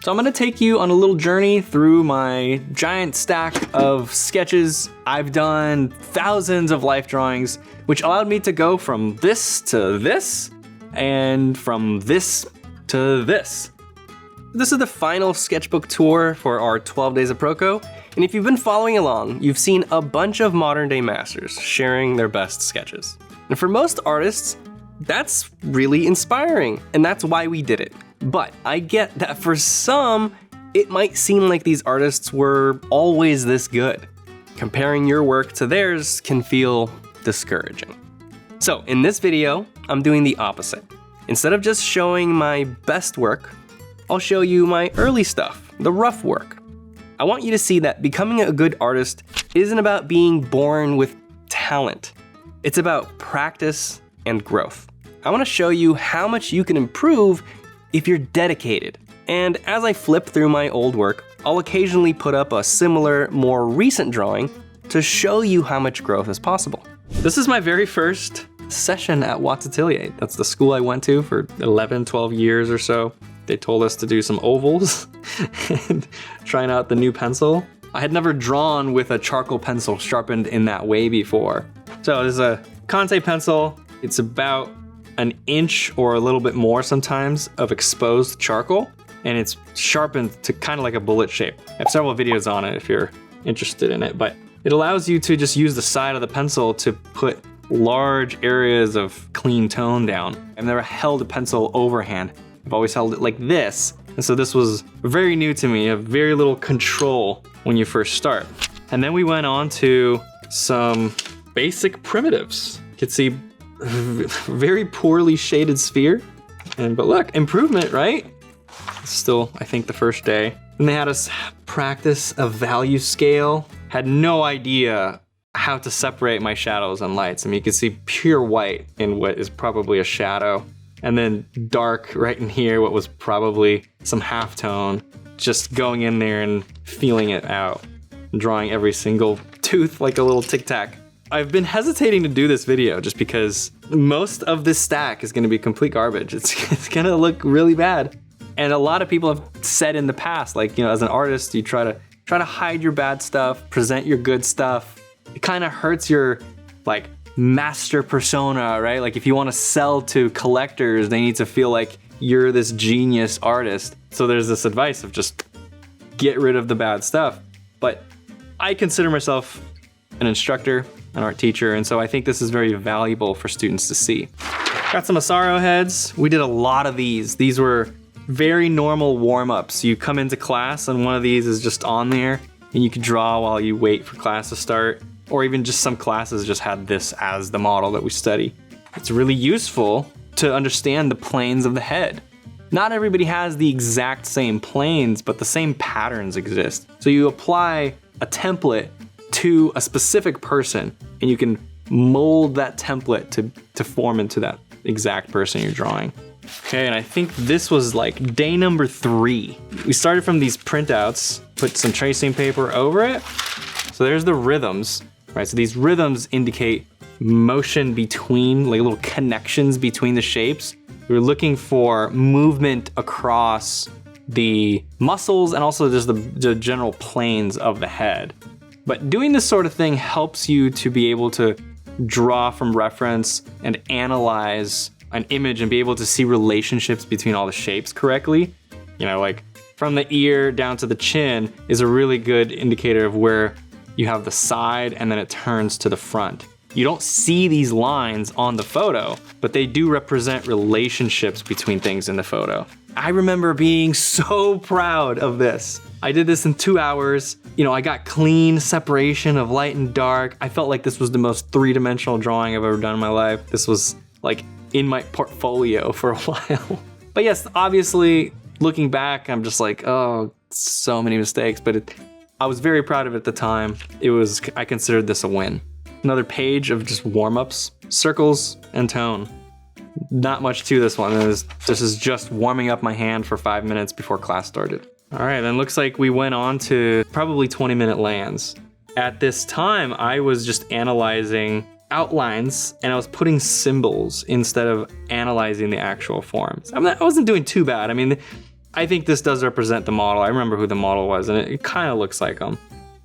So I'm gonna take you on a little journey through my giant stack of sketches. I've done thousands of life drawings, which allowed me to go from this to this, and from this to this. This is the final sketchbook tour for our 12 Days of Proko, and if you've been following along, you've seen a bunch of modern day masters sharing their best sketches. And for most artists, that's really inspiring, and that's why we did it. But I get that for some, it might seem like these artists were always this good. Comparing your work to theirs can feel discouraging. So in this video, I'm doing the opposite. Instead of just showing my best work, I'll show you my early stuff, the rough work. I want you to see that becoming a good artist isn't about being born with talent. It's about practice and growth. I want to show you how much you can improve if you're dedicated. And as I flip through my old work, I'll occasionally put up a similar, more recent drawing to show you how much growth is possible. This is my very first session at Watts Atelier. That's the school I went to for 11, 12 years or so. They told us to do some ovals and trying out the new pencil. I had never drawn with a charcoal pencil sharpened in that way before. So this is a Conte pencil. It's about an inch or a little bit more sometimes of exposed charcoal, and it's sharpened to kind of like a bullet shape. I have several videos on it if you're interested in it, but it allows you to just use the side of the pencil to put large areas of clean tone down. I've never held a pencil overhand. I've always held it like this. And so this was very new to me, you have very little control when you first start. And then we went on to some basic primitives. You can see very poorly shaded sphere. But look, improvement, right? Still, I think the first day. And they had us practice a value scale. Had no idea how to separate my shadows and lights. I mean, you can see pure white in what is probably a shadow. And then dark right in here, what was probably some halftone, just going in there and feeling it out, drawing every single tooth like a little tic-tac. I've been hesitating to do this video just because most of this stack is gonna be complete garbage. It's gonna look really bad. And a lot of people have said in the past, like, you know, as an artist, you try to hide your bad stuff, present your good stuff. It kind of hurts your, like, master persona, right? Like if you want to sell to collectors, they need to feel like you're this genius artist. So there's this advice of just get rid of the bad stuff. But I consider myself an instructor, an art teacher, and so I think this is very valuable for students to see. Got some Asaro heads. We did a lot of these. These were very normal warm-ups. You come into class and one of these is just on there and you can draw while you wait for class to start. Or even just some classes just had this as the model that we study. It's really useful to understand the planes of the head. Not everybody has the exact same planes, but the same patterns exist. So you apply a template to a specific person and you can mold that template to form into that exact person you're drawing. Okay, and I think this was like day number 3. We started from these printouts, put some tracing paper over it. So there's the rhythms. Right, so these rhythms indicate motion between, like little connections between the shapes. We're looking for movement across the muscles and also just the general planes of the head. But doing this sort of thing helps you to be able to draw from reference and analyze an image and be able to see relationships between all the shapes correctly. You know, like from the ear down to the chin is a really good indicator of where you have the side and then it turns to the front. You don't see these lines on the photo, but they do represent relationships between things in the photo. I remember being so proud of this. I did this in 2 hours. You know, I got clean separation of light and dark. I felt like this was the most 3-dimensional drawing I've ever done in my life. This was like in my portfolio for a while. But yes, obviously looking back, I'm just like, oh, so many mistakes, but I was very proud of it at the time. I considered this a win. Another page of just warm-ups, circles, and tone. Not much to this one. This is just warming up my hand for 5 minutes before class started. All right, then looks like we went on to probably 20-minute lands. At this time, I was just analyzing outlines and I was putting symbols instead of analyzing the actual forms. I wasn't doing too bad. I mean, I think this does represent the model. I remember who the model was, and it kind of looks like him.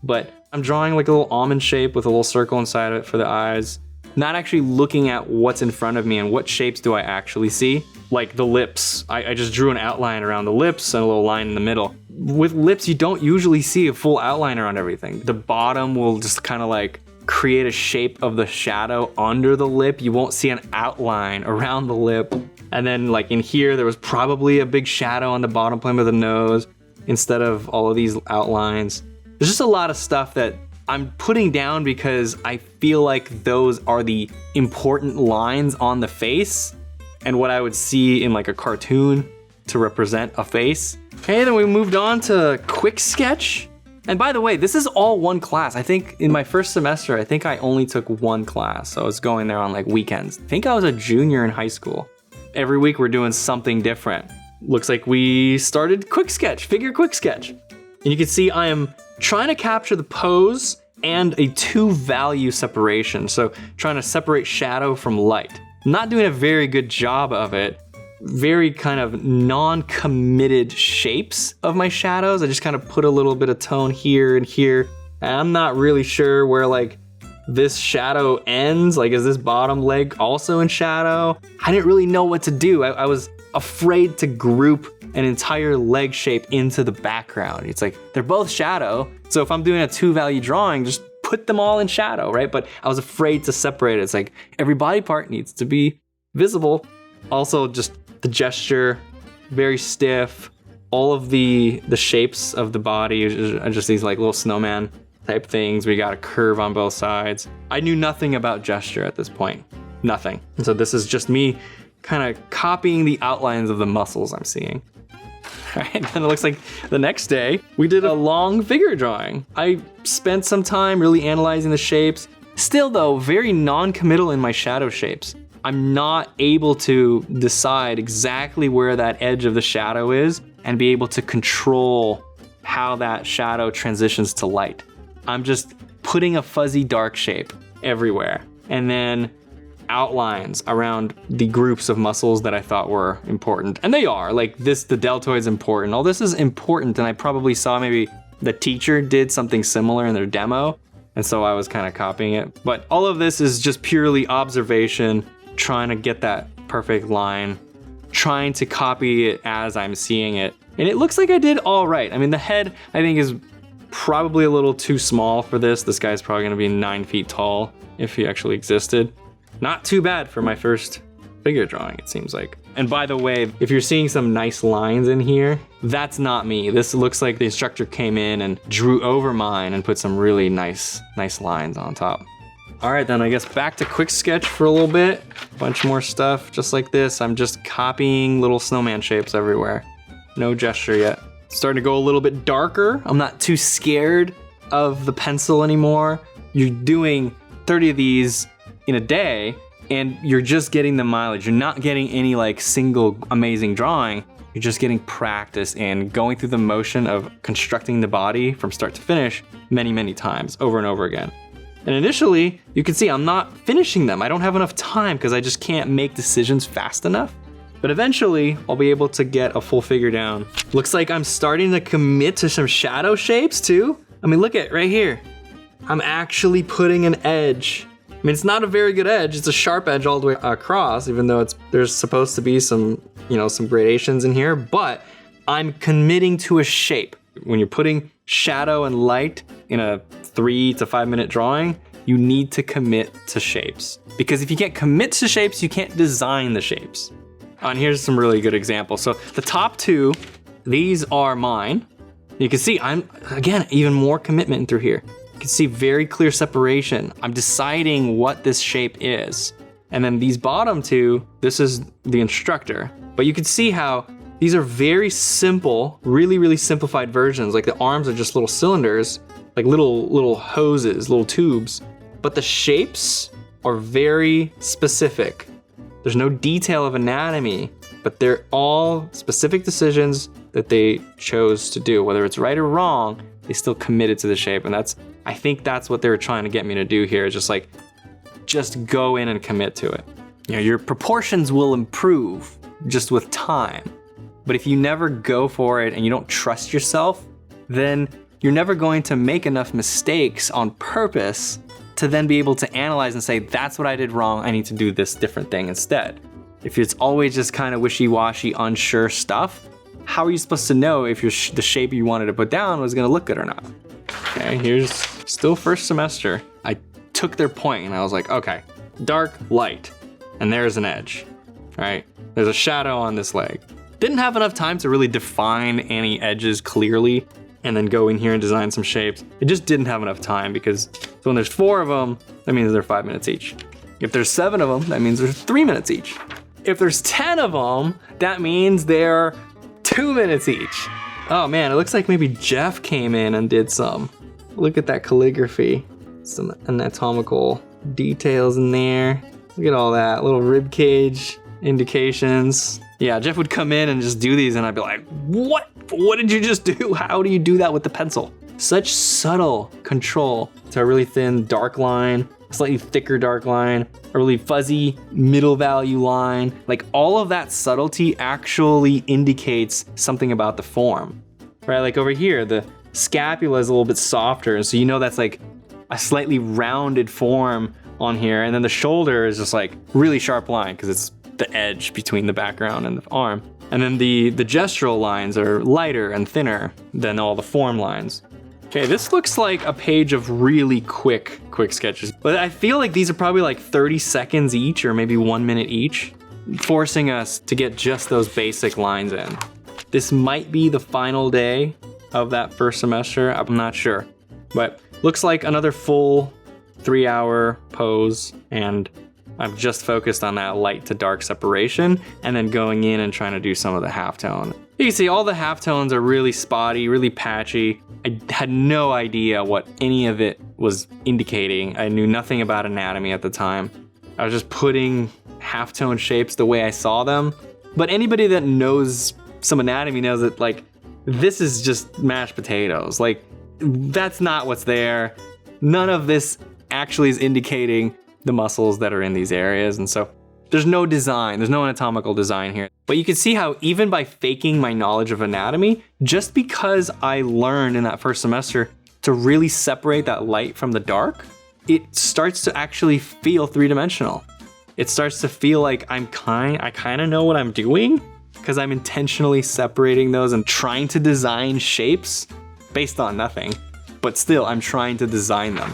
But I'm drawing like a little almond shape with a little circle inside of it for the eyes. Not actually looking at what's in front of me and what shapes do I actually see. Like the lips, I just drew an outline around the lips and a little line in the middle. With lips, you don't usually see a full outline around everything. The bottom will just kind of like create a shape of the shadow under the lip. You won't see an outline around the lip. And then like in here, there was probably a big shadow on the bottom plane of the nose instead of all of these outlines. There's just a lot of stuff that I'm putting down because I feel like those are the important lines on the face and what I would see in like a cartoon to represent a face. Okay, then we moved on to quick sketch. And by the way, this is all one class. I think in my first semester, I think I only took one class. So I was going there on like weekends. I think I was a junior in high school. Every week we're doing something different. Looks like we started quick sketch, figure quick sketch. And you can see I am trying to capture the pose and a two value separation. So trying to separate shadow from light. Not doing a very good job of it. Very kind of non-committed shapes of my shadows. I just kind of put a little bit of tone here and here. And I'm not really sure where like this shadow ends. Like, is this bottom leg also in shadow? I didn't really know what to do. I was afraid to group an entire leg shape into the background. It's like, they're both shadow. So if I'm doing a two value drawing, just put them all in shadow, right? But I was afraid to separate it. It's like every body part needs to be visible. Also just the gesture, very stiff. All of the shapes of the body are just these like little snowman type things. We got a curve on both sides. I knew nothing about gesture at this point, nothing. And so this is just me kind of copying the outlines of the muscles I'm seeing. All right, then it looks like the next day we did a long figure drawing. I spent some time really analyzing the shapes. Still though, very non-committal in my shadow shapes. I'm not able to decide exactly where that edge of the shadow is and be able to control how that shadow transitions to light. I'm just putting a fuzzy dark shape everywhere and then outlines around the groups of muscles that I thought were important. And they are, like this, the deltoid's important. All this is important, and I probably saw maybe the teacher did something similar in their demo, and so I was kind of copying it. But all of this is just purely observation, trying to get that perfect line, trying to copy it as I'm seeing it. And it looks like I did all right. I mean, the head, I think, is probably a little too small for this. This guy's probably gonna be 9 feet tall if he actually existed. Not too bad for my first figure drawing, it seems like. And by the way, if you're seeing some nice lines in here, that's not me. This looks like the instructor came in and drew over mine and put some really nice lines on top. All right, then I guess back to quick sketch for a little bit. Bunch more stuff just like this. I'm just copying little snowman shapes everywhere. No gesture yet. Starting to go a little bit darker. I'm not too scared of the pencil anymore. You're doing 30 of these in a day and you're just getting the mileage. You're not getting any like single amazing drawing. You're just getting practice and going through the motion of constructing the body from start to finish many times over and over again. And initially, you can see I'm not finishing them. I don't have enough time because I just can't make decisions fast enough. But eventually, I'll be able to get a full figure down. Looks like I'm starting to commit to some shadow shapes too. I mean, look at right here. I'm actually putting an edge. I mean, it's not a very good edge. It's a sharp edge all the way across, even though there's supposed to be some, some gradations in here, but I'm committing to a shape. When you're putting shadow and light in a 3 to 5 minute drawing, you need to commit to shapes. Because if you can't commit to shapes, you can't design the shapes. And here's some really good examples. So the top two, these are mine. You can see I'm, again, even more commitment through here. You can see very clear separation. I'm deciding what this shape is. And then these bottom two, this is the instructor. But you can see how these are very simple, really simplified versions. Like the arms are just little cylinders, like little hoses, little tubes. But the shapes are very specific. There's no detail of anatomy, but they're all specific decisions that they chose to do. Whether it's right or wrong, they still committed to the shape. And I think that's what they were trying to get me to do here. Just go in and commit to it. Your proportions will improve just with time. But if you never go for it and you don't trust yourself, then you're never going to make enough mistakes on purpose to then be able to analyze and say, that's what I did wrong, I need to do this different thing instead. If it's always just kind of wishy-washy, unsure stuff, how are you supposed to know if the shape you wanted to put down was gonna look good or not? Okay, here's still first semester. I took their point and I was like, okay, dark, light, and there's an edge, right? There's a shadow on this leg. Didn't have enough time to really define any edges clearly and then go in here and design some shapes. It just didn't have enough time because when there's 4 of them, that means they're 5 minutes each. If there's 7 of them, that means there's 3 minutes each. If there's 10 of them, that means they're 2 minutes each. Oh man, it looks like maybe Jeff came in and did some. Look at that calligraphy. Some anatomical details in there. Look at all that, little rib cage indications. Yeah, Jeff would come in and just do these and I'd be like, what? What did you just do? How do you do that with the pencil? Such subtle control to a really thin dark line, a slightly thicker dark line, a really fuzzy middle value line. Like all of that subtlety actually indicates something about the form, right? Like over here, the scapula is a little bit softer. And so you know that's like a slightly rounded form on here. And then the shoulder is just like really sharp line because it's the edge between the background and the arm. And then the gestural lines are lighter and thinner than all the form lines. Okay, this looks like a page of really quick sketches. But I feel like these are probably like 30 seconds each or maybe 1 minute each, forcing us to get just those basic lines in. This might be the final day of that first semester, I'm not sure. But looks like another full 3-hour pose, and I've just focused on that light to dark separation and then going in and trying to do some of the halftone. You can see all the halftones are really spotty, really patchy. I had no idea what any of it was indicating. I knew nothing about anatomy at the time. I was just putting halftone shapes the way I saw them. But anybody that knows some anatomy knows that like, this is just mashed potatoes. Like, that's not what's there. None of this actually is indicating the muscles that are in these areas. And so there's no design, there's no anatomical design here. But you can see how even by faking my knowledge of anatomy, just because I learned in that first semester to really separate that light from the dark, it starts to actually feel three-dimensional. It starts to feel like I kind of know what I'm doing because I'm intentionally separating those and trying to design shapes based on nothing. But still, I'm trying to design them.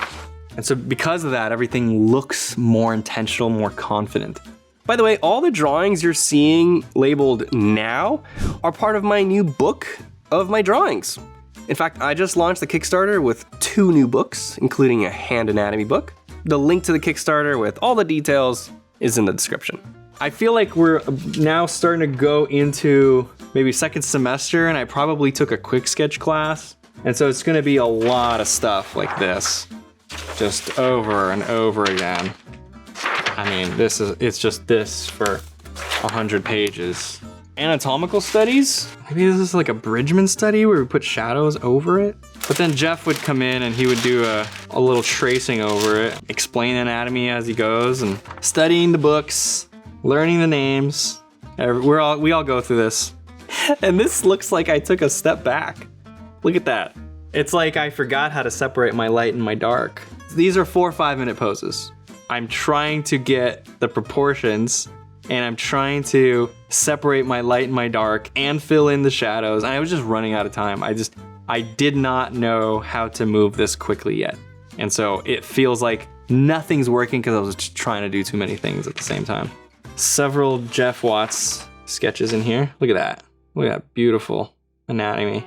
And so because of that, everything looks more intentional, more confident. By the way, all the drawings you're seeing labeled now are part of my new book of my drawings. In fact, I just launched the Kickstarter with 2 new books, including a hand anatomy book. The link to the Kickstarter with all the details is in the description. I feel like we're now starting to go into maybe second semester, and I probably took a quick sketch class. And so it's gonna be a lot of stuff like this, just over and over again. I mean, it's just this for 100 pages. Anatomical studies? Maybe this is like a Bridgman study where we put shadows over it. But then Jeff would come in and he would do a little tracing over it, explain anatomy as he goes, and studying the books, learning the names. We all go through this. And this looks like I took a step back. Look at that. It's like I forgot how to separate my light and my dark. These are 4 5-minute poses. I'm trying to get the proportions and I'm trying to separate my light and my dark and fill in the shadows. And I was just running out of time. I did not know how to move this quickly yet. And so it feels like nothing's working because I was just trying to do too many things at the same time. Several Jeff Watts sketches in here. Look at that. Look at that beautiful anatomy.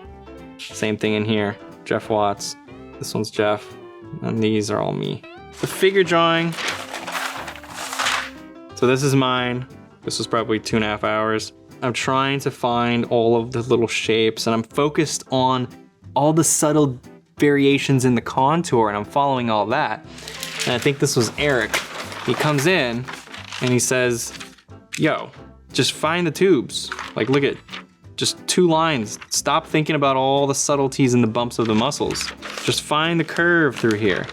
Same thing in here. Jeff Watts. This one's Jeff. And these are all me. The figure drawing. So this is mine. This was probably 2.5 hours. I'm trying to find all of the little shapes and I'm focused on all the subtle variations in the contour and I'm following all that. And I think this was Eric. He comes in and he says, yo, just find the tubes. Like, look at just 2 lines. Stop thinking about all the subtleties and the bumps of the muscles. Just find the curve through here.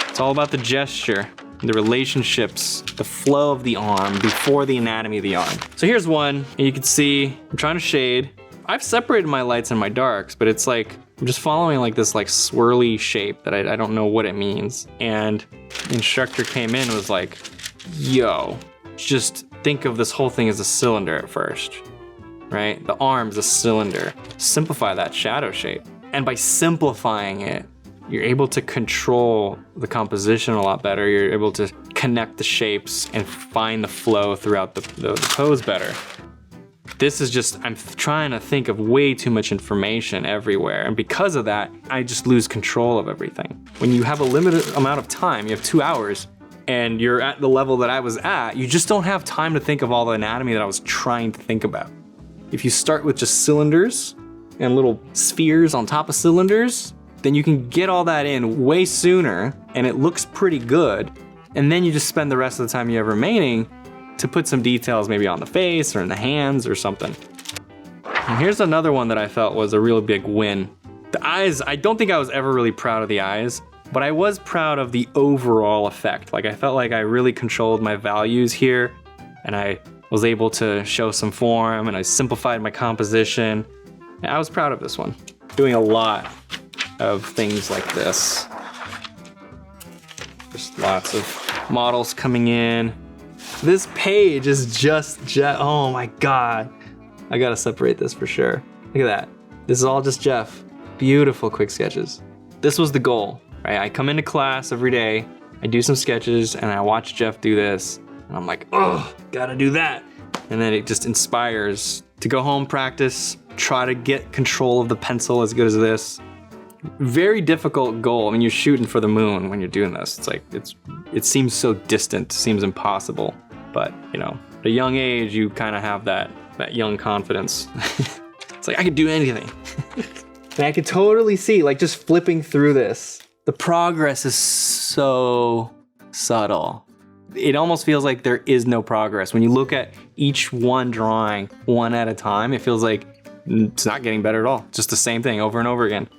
It's all about the gesture. the relationships, the flow of the arm before the anatomy of the arm. So here's one, and you can see I'm trying to shade. I've separated my lights and my darks, but it's like I'm just following like this like swirly shape that I don't know what it means. And the instructor came in and was like, yo, just think of this whole thing as a cylinder at first, right? The arm's a cylinder. Simplify that shadow shape. And by simplifying it, you're able to control the composition a lot better. You're able to connect the shapes and find the flow throughout the pose better. This is just, I'm trying to think of way too much information everywhere. And because of that, I just lose control of everything. When you have a limited amount of time, you have 2 hours, and you're at the level that I was at, you just don't have time to think of all the anatomy that I was trying to think about. If you start with just cylinders and little spheres on top of cylinders, then you can get all that in way sooner, and it looks pretty good. And then you just spend the rest of the time you have remaining to put some details maybe on the face or in the hands or something. And here's another one that I felt was a real big win. The eyes, I don't think I was ever really proud of the eyes, but I was proud of the overall effect. Like I felt like I really controlled my values here, and I was able to show some form, and I simplified my composition. And I was proud of this one. Doing a lot of things like this. Just lots of models coming in. This page is just, oh my God. I gotta separate this for sure. Look at that. This is all just Jeff. Beautiful quick sketches. This was the goal, right? I come into class every day, I do some sketches, and I watch Jeff do this, and I'm like, oh, gotta do that. And then it just inspires to go home, practice, try to get control of the pencil as good as this. Very difficult goal. I mean, you're shooting for the moon when you're doing this. It's like, it seems so distant, seems impossible. But, you know, at a young age, you kind of have that young confidence. It's like, I could do anything. And I could totally see, like, just flipping through this, the progress is so subtle. It almost feels like there is no progress. When you look at each one drawing one at a time, it feels like it's not getting better at all. Just the same thing over and over again.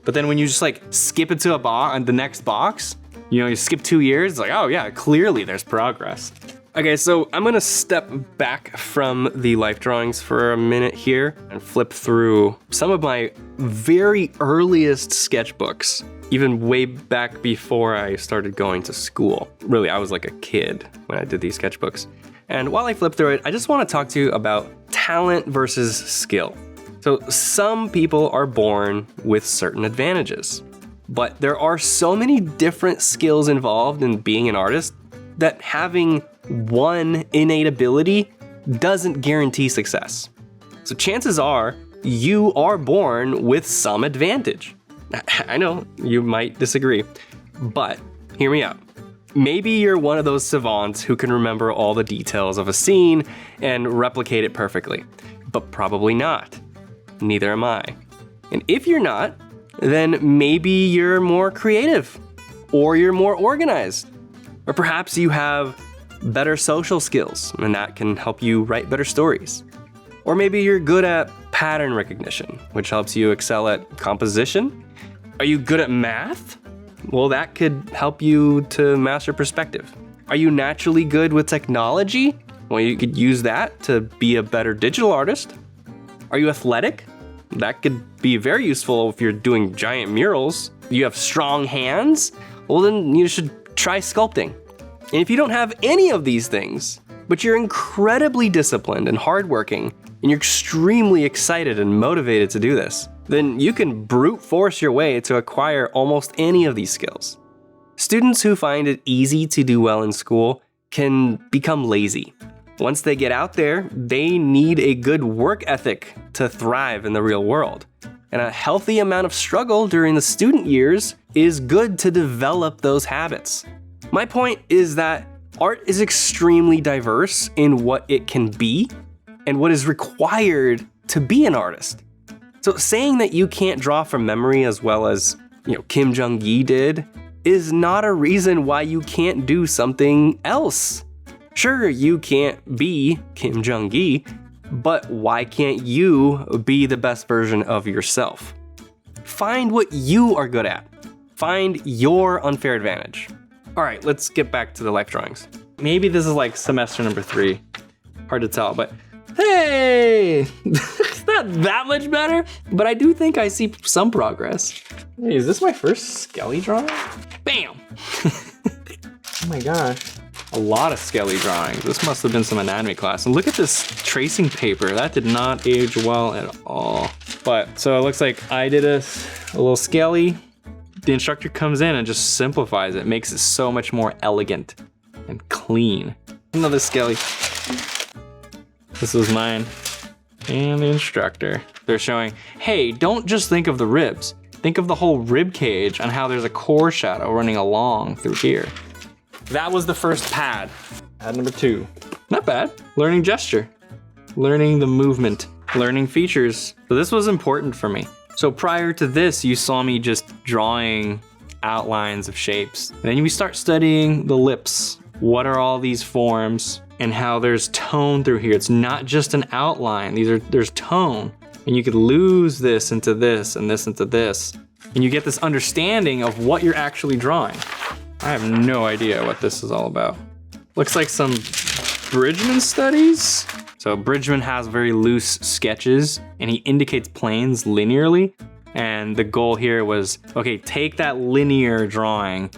But then when you just like skip it to the next box, you know, you skip 2 years, it's like, oh yeah, clearly there's progress. Okay, so I'm gonna step back from the life drawings for a minute here and flip through some of my very earliest sketchbooks, even way back before I started going to school. Really, I was like a kid when I did these sketchbooks. And while I flip through it, I just wanna talk to you about talent versus skill. So some people are born with certain advantages, but there are so many different skills involved in being an artist that having one innate ability doesn't guarantee success. So chances are you are born with some advantage. I know you might disagree, but hear me out. Maybe you're one of those savants who can remember all the details of a scene and replicate it perfectly, but probably not. Neither am I. And if you're not, then maybe you're more creative, or you're more organized, or perhaps you have better social skills, and that can help you write better stories. Or maybe you're good at pattern recognition, which helps you excel at composition. Are you good at math? Well, that could help you to master perspective. Are you naturally good with technology? Well, you could use that to be a better digital artist. Are you athletic? That could be very useful if you're doing giant murals. You have strong hands? Well, then you should try sculpting. And if you don't have any of these things, but you're incredibly disciplined and hardworking, and you're extremely excited and motivated to do this, then you can brute force your way to acquire almost any of these skills. Students who find it easy to do well in school can become lazy. Once they get out there, they need a good work ethic to thrive in the real world. And a healthy amount of struggle during the student years is good to develop those habits. My point is that art is extremely diverse in what it can be and what is required to be an artist. So saying that you can't draw from memory as well as, Kim Jong-gi did is not a reason why you can't do something else. Sure, you can't be Kim Jong-gi, but why can't you be the best version of yourself? Find what you are good at. Find your unfair advantage. All right, let's get back to the life drawings. Maybe this is like semester number 3. Hard to tell, but hey, it's not that much better, but I do think I see some progress. Hey, is this my first Skelly drawing? Bam! Oh my gosh. A lot of Skelly drawings. This must have been some anatomy class. And look at this tracing paper. That did not age well at all. But, so it looks like I did a little Skelly. The instructor comes in and just simplifies it, makes it so much more elegant and clean. Another Skelly. This was mine. And the instructor. They're showing, hey, don't just think of the ribs. Think of the whole rib cage and how there's a core shadow running along through here. That was the first pad. Pad number 2. Not bad. Learning gesture. Learning the movement. Learning features. So this was important for me. So prior to this, you saw me just drawing outlines of shapes. And then we start studying the lips. What are all these forms and how there's tone through here. It's not just an outline. There's tone. And you could lose this into this and this into this. And you get this understanding of what you're actually drawing. I have no idea what this is all about. Looks like some Bridgman studies. So Bridgman has very loose sketches and he indicates planes linearly. And the goal here was, okay, take that linear drawing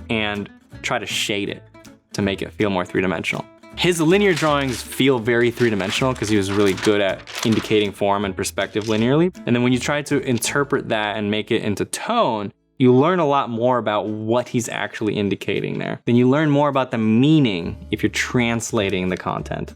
and try to shade it to make it feel more three-dimensional. His linear drawings feel very three-dimensional because he was really good at indicating form and perspective linearly. And then when you try to interpret that and make it into tone, you learn a lot more about what he's actually indicating there. Then you learn more about the meaning if you're translating the content.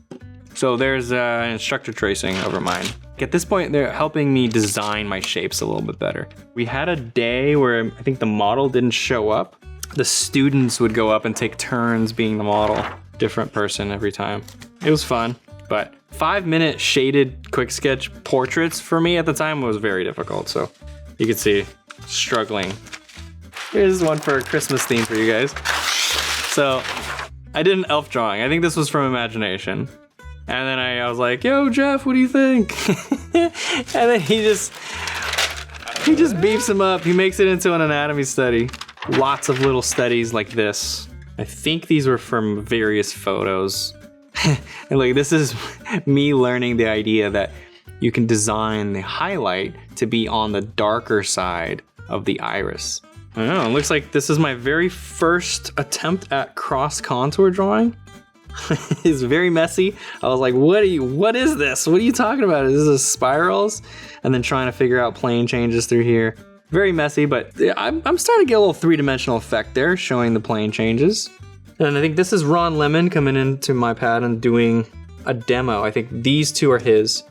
So there's instructor tracing over mine. At this point, they're helping me design my shapes a little bit better. We had a day where I think the model didn't show up. The students would go up and take turns being the model. Different person every time. It was fun, but 5-minute shaded quick sketch portraits for me at the time was very difficult. So you can see struggling. Here's one for a Christmas theme for you guys. So I did an elf drawing. I think this was from imagination. And then I was like, yo, Jeff, what do you think? And then he just beefs him up. He makes it into an anatomy study. Lots of little studies like this. I think these were from various photos. And like, this is me learning the idea that you can design the highlight to be on the darker side of the iris. I don't know, it looks like this is my very first attempt at cross contour drawing. It's very messy. I was like, what is this? What are you talking about? Is this spirals? And then trying to figure out plane changes through here. Very messy, but I'm starting to get a little three-dimensional effect there, showing the plane changes. And I think this is Ron Lemon coming into my pad and doing a demo. I think these two are his.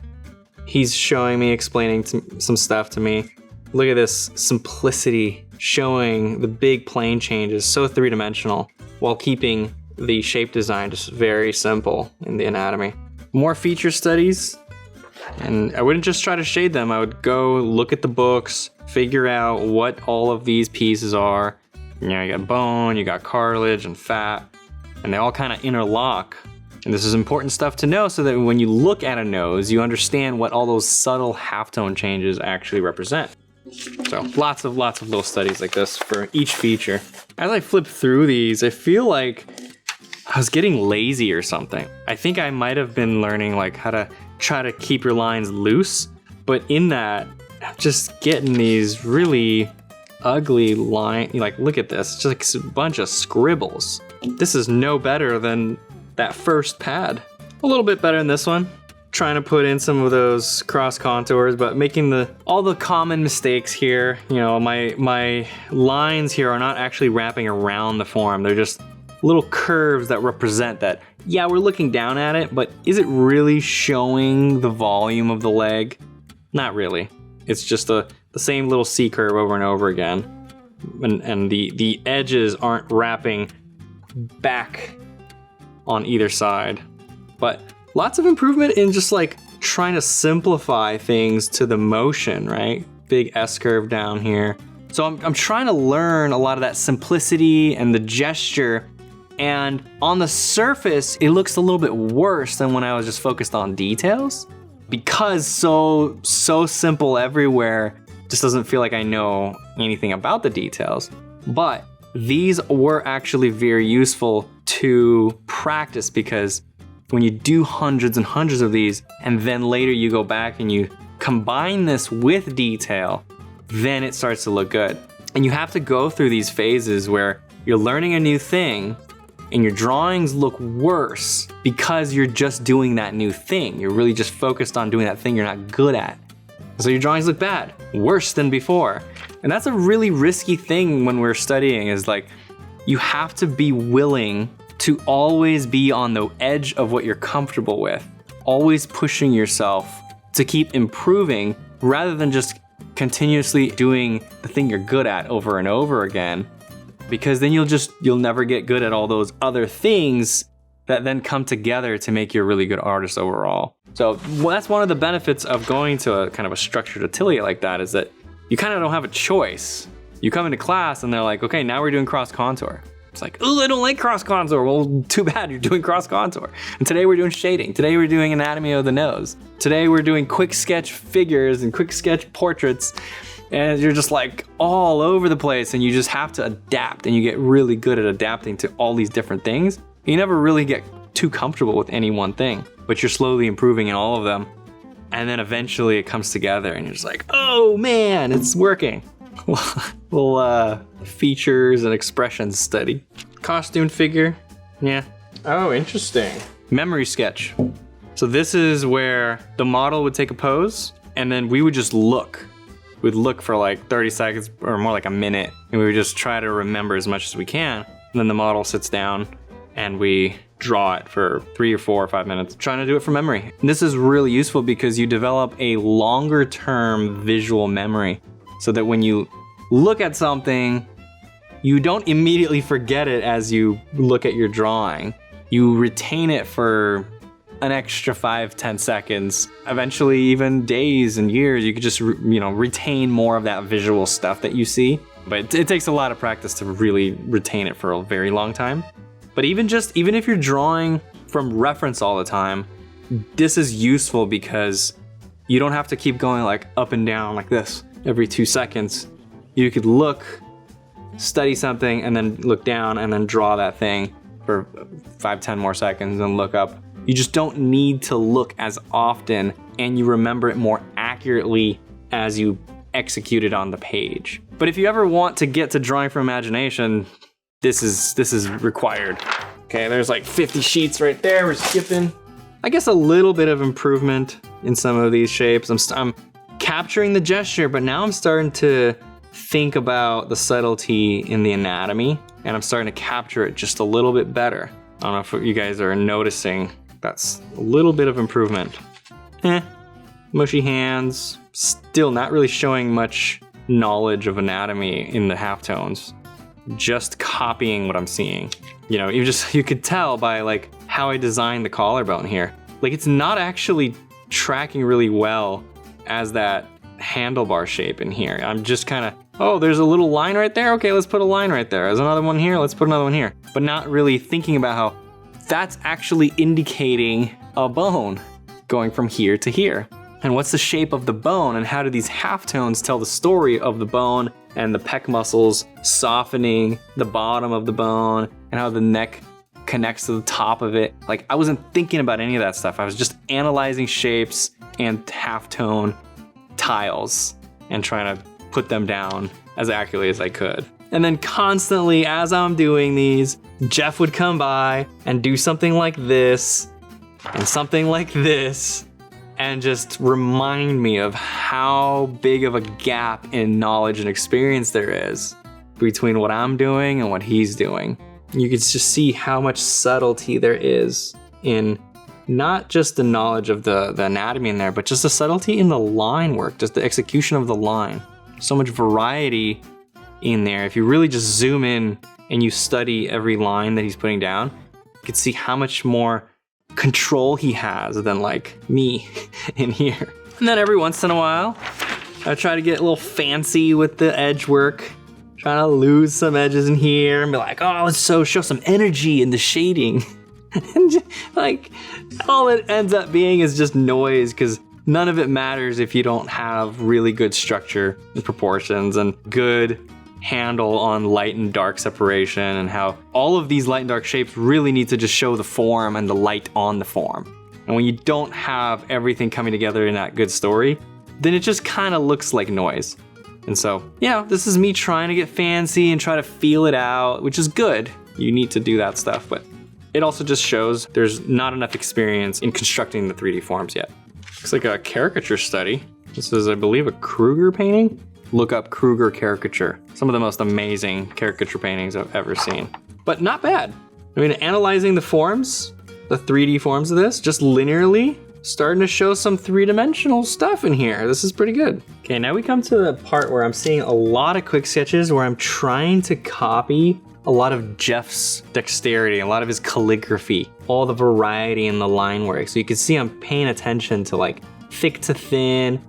He's showing me, explaining some stuff to me. Look at this simplicity, showing the big plane changes, so three-dimensional, while keeping the shape design just very simple in the anatomy. More feature studies, and I wouldn't just try to shade them. I would go look at the books, figure out what all of these pieces are. You know, you got bone, you got cartilage and fat, and they all kind of interlock. And this is important stuff to know so that when you look at a nose, you understand what all those subtle halftone changes actually represent. So lots of little studies like this for each feature. As I flip through these, I feel like I was getting lazy or something. I think I might have been learning like how to try to keep your lines loose, but in that, I'm just getting these really ugly lines. Like, look at this, it's just like a bunch of scribbles. This is no better than that first pad. A little bit better than this one. Trying to put in some of those cross contours, but making all the common mistakes here. You know, my lines here are not actually wrapping around the form. They're just little curves that represent that. Yeah, we're looking down at it, but is it really showing the volume of the leg? Not really. It's just the same little C curve over and over again. And the edges aren't wrapping back on either side. But lots of improvement in just like trying to simplify things to the motion, right? Big S curve down here. So I'm trying to learn a lot of that simplicity and the gesture. And on the surface, it looks a little bit worse than when I was just focused on details. Because so simple everywhere, just doesn't feel like I know anything about the details. But these were actually very useful to practice, because when you do hundreds and hundreds of these, and then later you go back and you combine this with detail, then it starts to look good. And you have to go through these phases where you're learning a new thing and your drawings look worse because you're just doing that new thing. You're really just focused on doing that thing you're not good at. So your drawings look bad, worse than before. And that's a really risky thing when we're studying, is like, you have to be willing to always be on the edge of what you're comfortable with, always pushing yourself to keep improving rather than just continuously doing the thing you're good at over and over again, because then you'll never get good at all those other things that then come together to make you a really good artist overall. So that's one of the benefits of going to a kind of a structured atelier like that, is that you kind of don't have a choice. You come into class and they're like, okay, now we're doing cross contour. It's like, oh, I don't like cross contour. Well, too bad, you're doing cross contour. And today we're doing shading. Today we're doing anatomy of the nose. Today we're doing quick sketch figures and quick sketch portraits. And you're just like all over the place, and you just have to adapt, and you get really good at adapting to all these different things. You never really get too comfortable with any one thing, but you're slowly improving in all of them. And then eventually it comes together and you're just like, oh man, it's working. Little features and expressions study. Costume figure, yeah. Oh, interesting. Memory sketch. So this is where the model would take a pose and then we would just look. We'd look for like 30 seconds or more, like a minute, and we would just try to remember as much as we can. And then the model sits down and we draw it for 3 or 4 or 5 minutes, trying to do it from memory. And this is really useful because you develop a longer term visual memory, so that when you look at something, you don't immediately forget it as you look at your drawing. You retain it for an extra 5-10 seconds, eventually even days and years. You could just retain more of that visual stuff that you see. But it takes a lot of practice to really retain it for a very long time. But even if you're drawing from reference all the time, this is useful because you don't have to keep going like up and down like this every 2 seconds. You could look, study something, and then look down and then draw that thing for 5-10 more seconds and look up. You just don't need to look as often, and you remember it more accurately as you execute it on the page. But if you ever want to get to drawing from imagination, this is required. Okay, there's like 50 sheets right there. We're skipping. I guess a little bit of improvement in some of these shapes. I'm capturing the gesture, but now I'm starting to think about the subtlety in the anatomy, and I'm starting to capture it just a little bit better. I don't know if you guys are noticing. That's a little bit of improvement. Mushy hands. Still not really showing much knowledge of anatomy in the halftones. Just copying what I'm seeing. You could tell by like how I designed the collarbone here. Like, it's not actually tracking really well as that handlebar shape in here. I'm just kind of, oh, there's a little line right there. Okay, let's put a line right there. There's another one here. Let's put another one here. But not really thinking about how that's actually indicating a bone going from here to here. And what's the shape of the bone, and how do these halftones tell the story of the bone and the pec muscles softening the bottom of the bone, and how the neck connects to the top of it. Like, I wasn't thinking about any of that stuff. I was just analyzing shapes and halftone tiles and trying to put them down as accurately as I could. And then constantly, as I'm doing these, Jeff would come by and do something like this and something like this, and just remind me of how big of a gap in knowledge and experience there is between what I'm doing and what he's doing. You can just see how much subtlety there is in not just the knowledge of the anatomy in there, but just the subtlety in the line work, just the execution of the line. So much variety in there. If you really just zoom in and you study every line that he's putting down, you can see how much more control he has than like me in here. And then every once in a while, I try to get a little fancy with the edge work, trying to lose some edges in here and be like, oh, let's show some energy in the shading. And just, like, all it ends up being is just noise, because none of it matters if you don't have really good structure and proportions and good handle on light and dark separation and how all of these light and dark shapes really need to just show the form and the light on the form. And when you don't have everything coming together in that good story, then it just kind of looks like noise. And so, yeah, this is me trying to get fancy and try to feel it out, which is good. You need to do that stuff, but it also just shows there's not enough experience in constructing the 3D forms yet. Looks like a caricature study. This is, I believe, a Kruger painting. Look up Kruger caricature. Some of the most amazing caricature paintings I've ever seen. But not bad. I mean, analyzing the forms, the 3D forms of this, just linearly, starting to show some three-dimensional stuff in here. This is pretty good. Okay, now we come to the part where I'm seeing a lot of quick sketches where I'm trying to copy a lot of Jeff's dexterity, a lot of his calligraphy, all the variety in the line work. So you can see I'm paying attention to like thick to thin,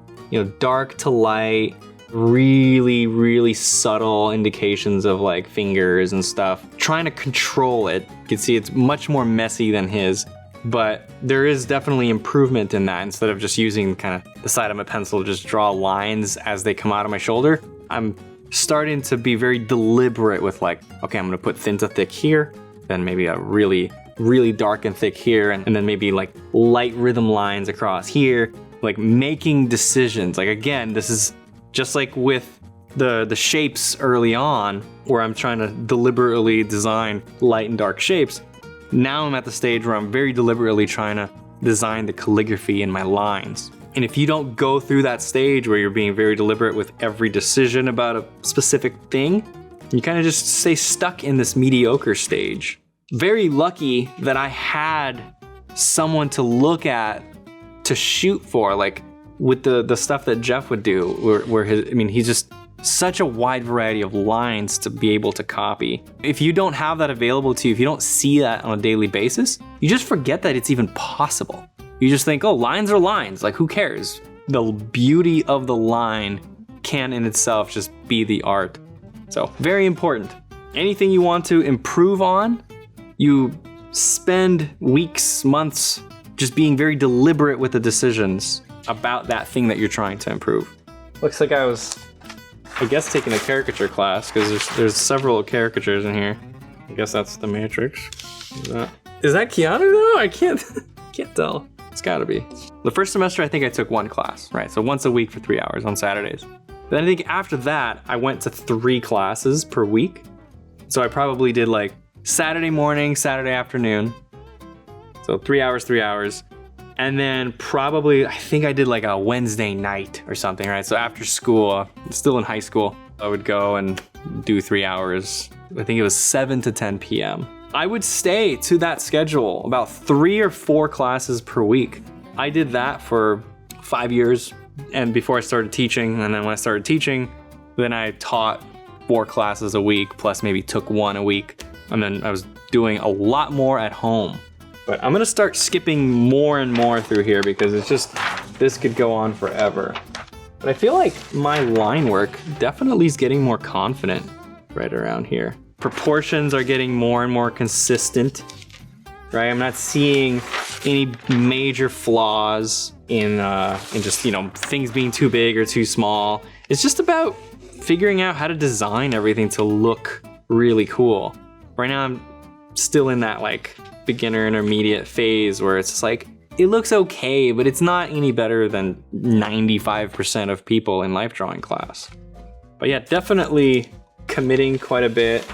dark to light, really, really subtle indications of like fingers and stuff. Trying to control it. You can see it's much more messy than his, but there is definitely improvement in that. Instead of just using kind of the side of my pencil to just draw lines as they come out of my shoulder, I'm starting to be very deliberate with like, okay, I'm gonna put thin to thick here, then maybe a really, really dark and thick here, and then maybe like light rhythm lines across here, like making decisions. Like again, this is just like with the shapes early on, where I'm trying to deliberately design light and dark shapes. Now I'm at the stage where I'm very deliberately trying to design the calligraphy in my lines. And if you don't go through that stage where you're being very deliberate with every decision about a specific thing, you kind of just stay stuck in this mediocre stage. Very lucky that I had someone to look at, to shoot for, like with the stuff that Jeff would do, where he's just such a wide variety of lines to be able to copy. If you don't have that available to you, if you don't see that on a daily basis, you just forget that it's even possible. You just think, oh, lines are lines, like who cares? The beauty of the line can in itself just be the art. So very important. Anything you want to improve on, you spend weeks, months just being very deliberate with the decisions about that thing that you're trying to improve. Looks like I was, I guess, taking a caricature class, because there's several caricatures in here. I guess that's the Matrix. Is that Keanu though? I can't tell. It's gotta be. The first semester, I think I took one class, right? So once a week for 3 hours on Saturdays. Then I think after that, I went to 3 classes per week. So I probably did like Saturday morning, Saturday afternoon. So 3 hours. And then probably, I think I did like a Wednesday night or something, right? So after school, still in high school, I would go and do 3 hours. I think it was 7 to 10 p.m. I would stay to that schedule, about 3 or 4 classes per week. I did that for 5 years, and before I started teaching, and then when I started teaching, then I taught 4 classes a week, plus maybe took 1 a week, and then I was doing a lot more at home. But I'm gonna start skipping more and more through here, because it's just, this could go on forever. But I feel like my line work definitely is getting more confident right around here. Proportions are getting more and more consistent, right? I'm not seeing any major flaws in just, things being too big or too small. It's just about figuring out how to design everything to look really cool. Right now, I'm still in that like beginner intermediate phase where it's just like, it looks okay, but it's not any better than 95% of people in life drawing class. But yeah, definitely committing quite a bit.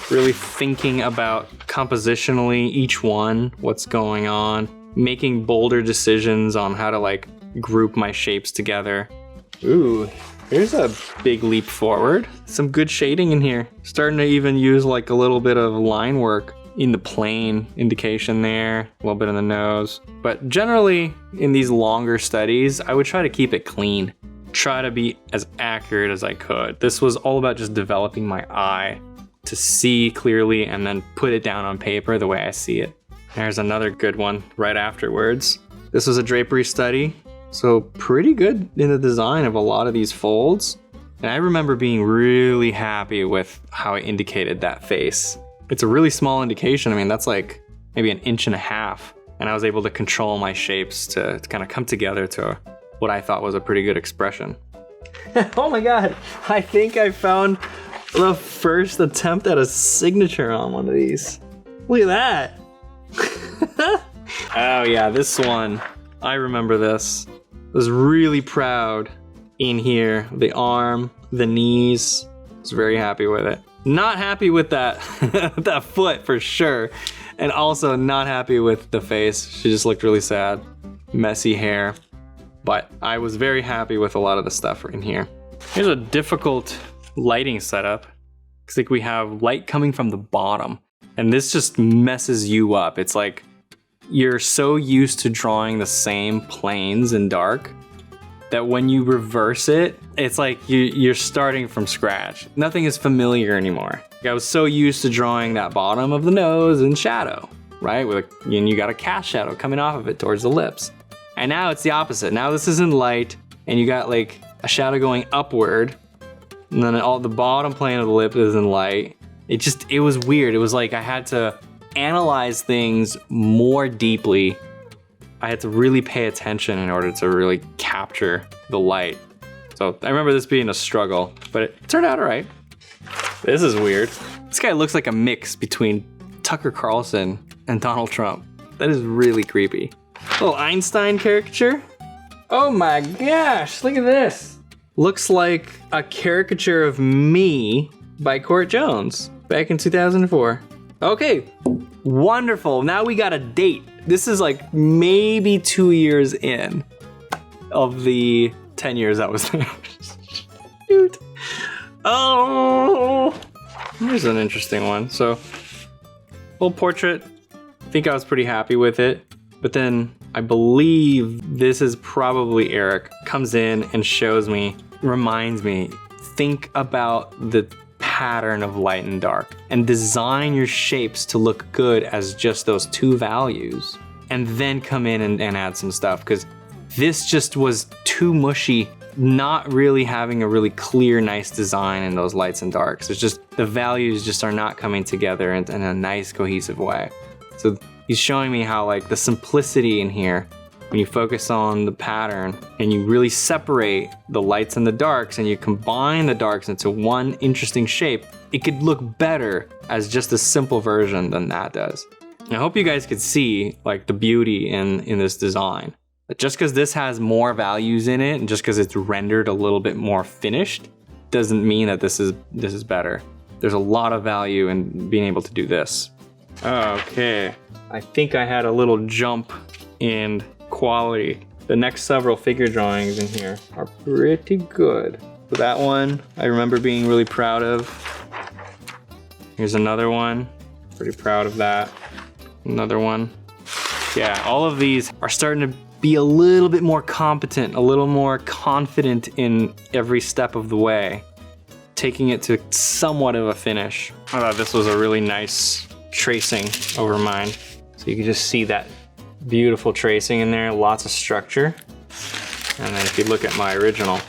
Really thinking about compositionally each one, what's going on, making bolder decisions on how to like group my shapes together. Ooh, here's a big leap forward. Some good shading in here. Starting to even use like a little bit of line work in the plane indication there, a little bit in the nose. But generally in these longer studies, I would try to keep it clean. Try to be as accurate as I could. This was all about just developing my eye to see clearly and then put it down on paper the way I see it. There's another good one right afterwards. This was a drapery study, so pretty good in the design of a lot of these folds. And I remember being really happy with how I indicated that face. It's a really small indication. I mean, that's like maybe 1.5 inches. And I was able to control my shapes to kind of come together to what I thought was a pretty good expression. Oh my God, I think I found The first attempt at a signature on one of these. Look at that. Oh yeah, this one. I remember this. I was really proud in here. The arm, the knees. I was very happy with it. Not happy with that, that foot for sure. And also not happy with the face. She just looked really sad. Messy hair. But I was very happy with a lot of the stuff in here. Here's a difficult lighting setup. Looks like we have light coming from the bottom. And this just messes you up. It's like you're so used to drawing the same planes in dark that when you reverse it, it's like you're starting from scratch. Nothing is familiar anymore. I was so used to drawing that bottom of the nose in shadow, right? And you got a cast shadow coming off of it towards the lips. And now it's the opposite. Now this is in light, and you got like a shadow going upward, and then all the bottom plane of the lip is in light. It was weird. It was like I had to analyze things more deeply. I had to really pay attention in order to really capture the light. So I remember this being a struggle, but it turned out all right. This is weird. This guy looks like a mix between Tucker Carlson and Donald Trump. That is really creepy. Little Einstein caricature. Oh my gosh, look at this. Looks like a caricature of me by Court Jones back in 2004. Okay, wonderful. Now we got a date. This is like maybe 2 years in of the 10 years I was there. Shoot. Oh, here's an interesting one. So, little portrait. I think I was pretty happy with it. But then I believe this is probably Eric. Comes in and shows me, reminds me, think about the pattern of light and dark and design your shapes to look good as just those two values. And then come in and add some stuff, because this just was too mushy, not really having a really clear, nice design in those lights and darks. It's just the values just are not coming together in a nice, cohesive way. So he's showing me how like the simplicity in here, when you focus on the pattern and you really separate the lights and the darks and you combine the darks into one interesting shape, it could look better as just a simple version than that does. And I hope you guys could see like the beauty in this design. But just because this has more values in it and just because it's rendered a little bit more finished doesn't mean that this is better. There's a lot of value in being able to do this. Okay, I think I had a little jump in quality. The next several figure drawings in here are pretty good. So that one I remember being really proud of. Here's another one, pretty proud of that. Another one. Yeah, all of these are starting to be a little bit more competent, a little more confident in every step of the way, taking it to somewhat of a finish. I thought this was a really nice tracing over mine. So you can just see that beautiful tracing in there, lots of structure. And then if you look at my original, you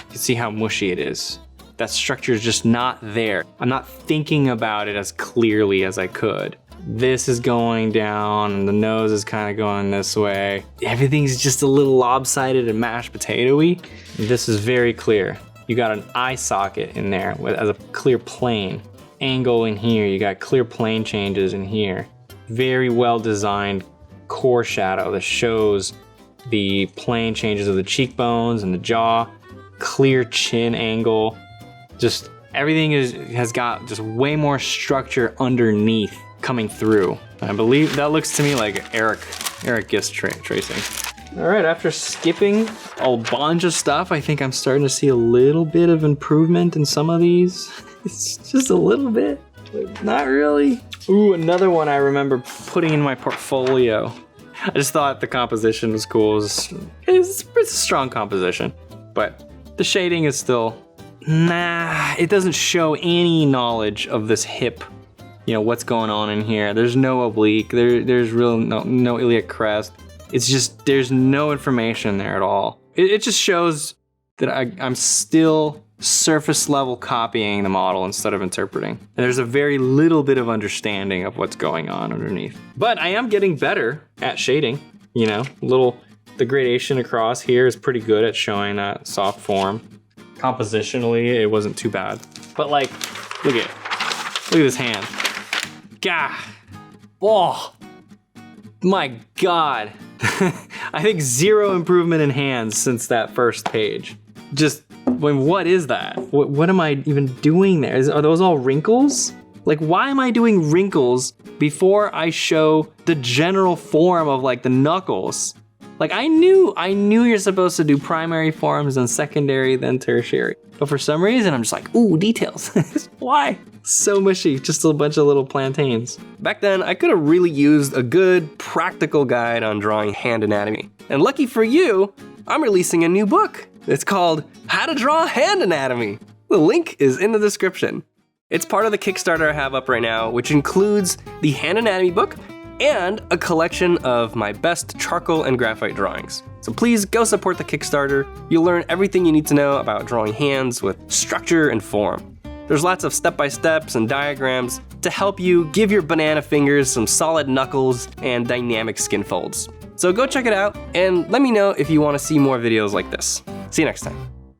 can see how mushy it is. That structure is just not there. I'm not thinking about it as clearly as I could. This is going down and the nose is kind of going this way. Everything's just a little lopsided and mashed potato-y. This is very clear. You got an eye socket in there as a clear plane. Angle in here, you got clear plane changes in here. Very well designed core shadow that shows the plane changes of the cheekbones and the jaw. Clear chin angle. Just everything has got just way more structure underneath coming through. I believe that looks to me like Eric Gist tracing. All right, after skipping a bunch of stuff, I think I'm starting to see a little bit of improvement in some of these. It's just a little bit, but not really. Ooh, another one I remember putting in my portfolio. I just thought the composition was cool. It's a strong composition, but the shading is still, it doesn't show any knowledge of this hip. You know, what's going on in here. There's no oblique, there's real no iliac crest. It's just, there's no information there at all. It just shows that I'm still surface level copying the model instead of interpreting. And there's a very little bit of understanding of what's going on underneath. But I am getting better at shading, you know, the gradation across here is pretty good at showing that soft form. Compositionally, it wasn't too bad. But like, Look at it. Look at this hand. Gah. Oh. My God. I think 0 improvement in hands since that first page. Just, what is that? What am I even doing there? Are those all wrinkles? Like, why am I doing wrinkles before I show the general form of like the knuckles? Like, I knew you're supposed to do primary forms and secondary, then tertiary. But for some reason, I'm just like, ooh, details. Why? So mushy, just a bunch of little plantains. Back then, I could have really used a good practical guide on drawing hand anatomy. And lucky for you, I'm releasing a new book. It's called How to Draw Hand Anatomy. The link is in the description. It's part of the Kickstarter I have up right now, which includes the hand anatomy book and a collection of my best charcoal and graphite drawings. So please go support the Kickstarter. You'll learn everything you need to know about drawing hands with structure and form. There's lots of step-by-steps and diagrams to help you give your banana fingers some solid knuckles and dynamic skin folds. So go check it out and let me know if you want to see more videos like this. See you next time.